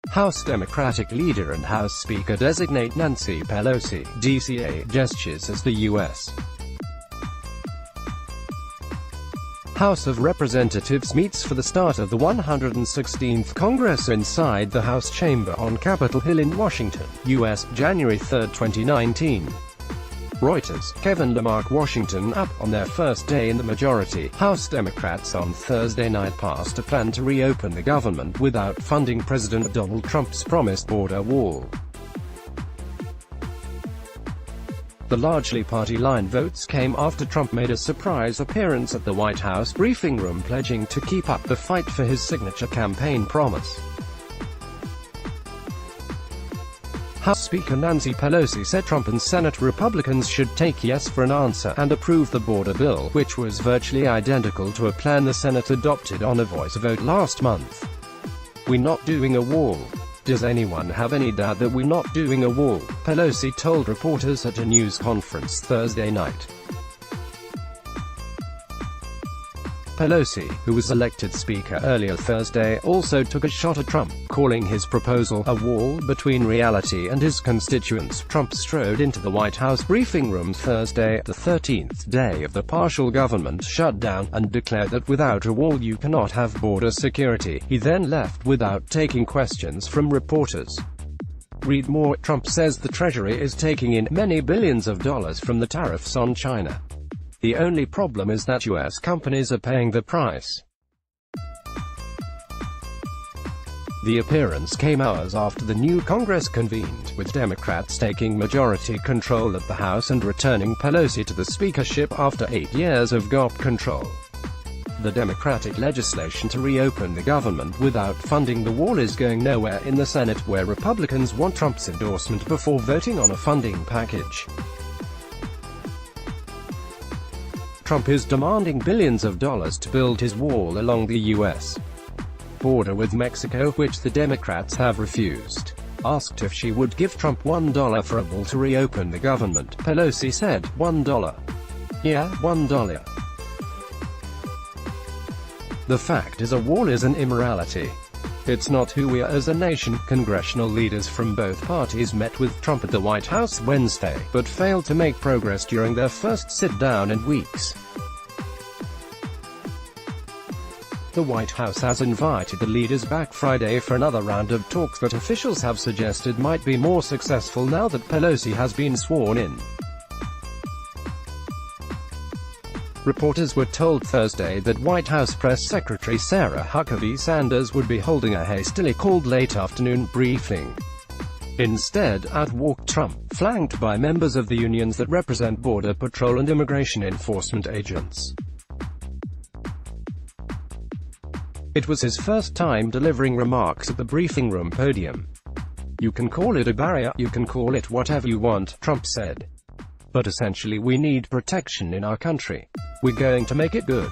House Democratic leader and House Speaker-designate Nancy Pelosi, DCA, gestures as the U.S. House of Representatives meets for the start of the 116th Congress inside the House chamber on Capitol Hill in Washington, U.S., January 3, 2019. Reuters, Kevin Lamarck. Washington. Up on their first day in the majority, House Democrats on Thursday night passed a plan to reopen the government without funding President Donald Trump's promised border wall. The largely party-line votes came after Trump made a surprise appearance at the White House briefing room pledging to keep up the fight for his signature campaign promise. House Speaker Nancy Pelosi said Trump and Senate Republicans should take yes for an answer and approve the border bill, which was virtually identical to a plan the Senate adopted on a voice vote last month. "We're not doing a wall. Does anyone have any doubt that we're not doing a wall?" Pelosi told reporters at a news conference Thursday night. Pelosi, who was elected Speaker earlier Thursday, also took a shot at Trump, calling his proposal a wall between reality and his constituents. Trump strode into the White House briefing room Thursday, the 13th day of the partial government shutdown, and declared that without a wall you cannot have border security. He then left without taking questions from reporters. Read more. Trump says the Treasury is taking in many billions of dollars from the tariffs on China. The only problem is that U.S. companies are paying the price. The appearance came hours after the new Congress convened, with Democrats taking majority control of the House and returning Pelosi to the speakership after 8 years of GOP control. The Democratic legislation to reopen the government without funding the wall is going nowhere in the Senate, where Republicans want Trump's endorsement before voting on a funding package. Trump is demanding billions of dollars to build his wall along the U.S. border with Mexico, which the Democrats have refused. Asked if she would give Trump $1 for a wall to reopen the government, Pelosi said, $1. Yeah, $1. The fact is, a wall is an immorality. It's not who we are as a nation. Congressional leaders from both parties met with Trump at the White House Wednesday, but failed to make progress during their first sit-down in weeks. The White House has invited the leaders back Friday for another round of talks that officials have suggested might be more successful now that Pelosi has been sworn in. Reporters were told Thursday that White House Press Secretary Sarah Huckabee Sanders would be holding a hastily called late afternoon briefing. Instead, out walked Trump, flanked by members of the unions that represent Border Patrol and immigration enforcement agents. It was his first time delivering remarks at the briefing room podium. "You can call it a barrier, you can call it whatever you want," Trump said. "But essentially we need protection in our country. We're going to make it good.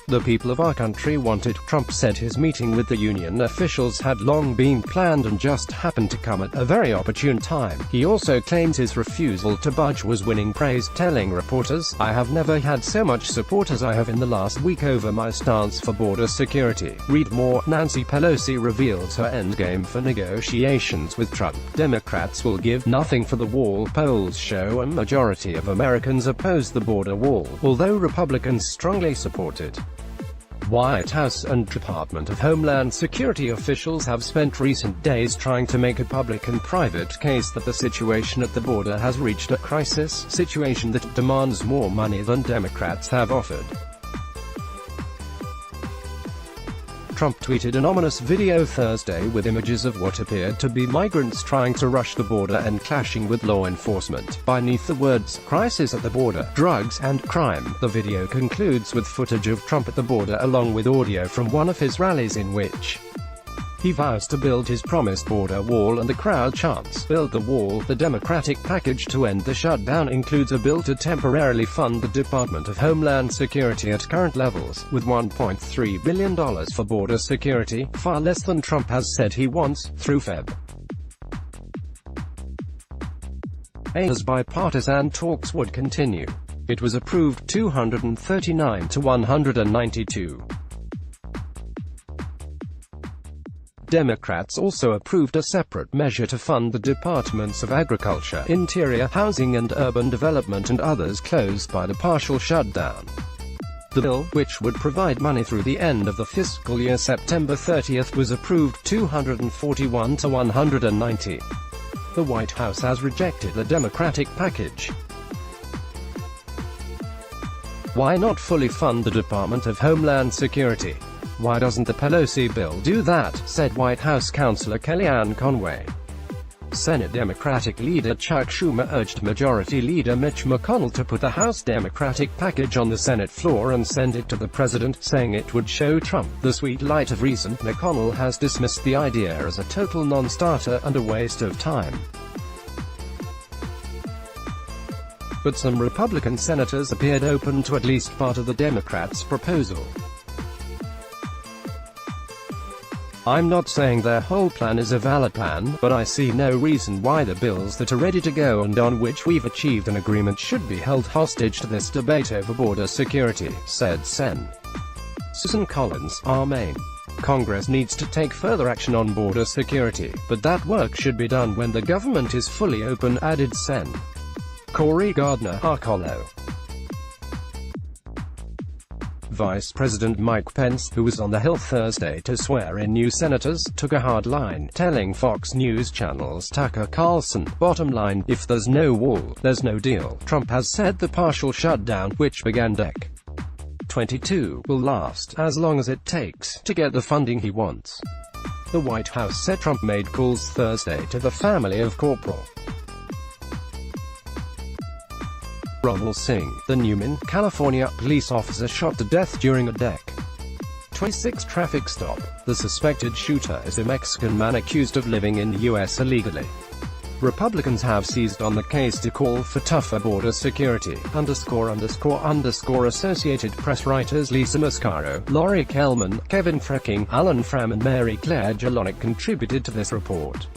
The people of our country want it." Trump said his meeting with the union officials had long been planned and just happened to come at a very opportune time. He also claimed his refusal to budge was winning praise, telling reporters, "I have never had so much support as I have in the last week over my stance for border security." Read more. Nancy Pelosi reveals her endgame for negotiations with Trump. Democrats will give nothing for the wall. Polls show a majority of Americans oppose the border wall, although Republicans strongly support it. White House and Department of Homeland Security officials have spent recent days trying to make a public and private case that the situation at the border has reached a crisis situation that demands more money than Democrats have offered. Trump tweeted an ominous video Thursday with images of what appeared to be migrants trying to rush the border and clashing with law enforcement. Beneath the words, "crisis at the border, drugs and crime," the video concludes with footage of Trump at the border along with audio from one of his rallies in which he vows to build his promised border wall, and the crowd chants, "Build the wall." The Democratic package to end the shutdown includes a bill to temporarily fund the Department of Homeland Security at current levels, with $1.3 billion for border security, far less than Trump has said he wants, through Feb. As bipartisan talks would continue, it was approved 239 to 192. Democrats also approved a separate measure to fund the Departments of Agriculture, Interior, Housing and Urban Development and others closed by the partial shutdown. The bill, which would provide money through the end of the fiscal year September 30th, was approved 241 to 190. The White House has rejected the Democratic package. Why not fully fund the Department of Homeland Security? Why doesn't the Pelosi bill do that, said White House Counselor Kellyanne Conway. Senate Democratic leader Chuck Schumer urged Majority Leader Mitch McConnell to put the House Democratic package on the Senate floor and send it to the president, saying it would show Trump the sweet light of reason. McConnell has dismissed the idea as a total non-starter and a waste of time. But some Republican senators appeared open to at least part of the Democrats' proposal. I'm not saying their whole plan is a valid plan, but I see no reason why the bills that are ready to go and on which we've achieved an agreement should be held hostage to this debate over border security, said Sen. Susan Collins, our Maine. Congress needs to take further action on border security, but that work should be done when the government is fully open, added Sen. Cory Gardner, Harkolo. Vice President Mike Pence, who was on the Hill Thursday to swear in new senators, took a hard line, telling Fox News Channel's Tucker Carlson, "Bottom line, if there's no wall, there's no deal." Trump has said the partial shutdown, which began Dec. 22, will last as long as it takes to get the funding he wants. The White House said Trump made calls Thursday to the family of Corporal Ronald Singh, the Newman, California, police officer shot to death during a Dec. 26 traffic stop. The suspected shooter is a Mexican man accused of living in the U.S. illegally. Republicans have seized on the case to call for tougher border security, Associated Press writers Lisa Mascaro, Laurie Kelman, Kevin Frecking, Alan Fram and Mary Claire Jelinek contributed to this report.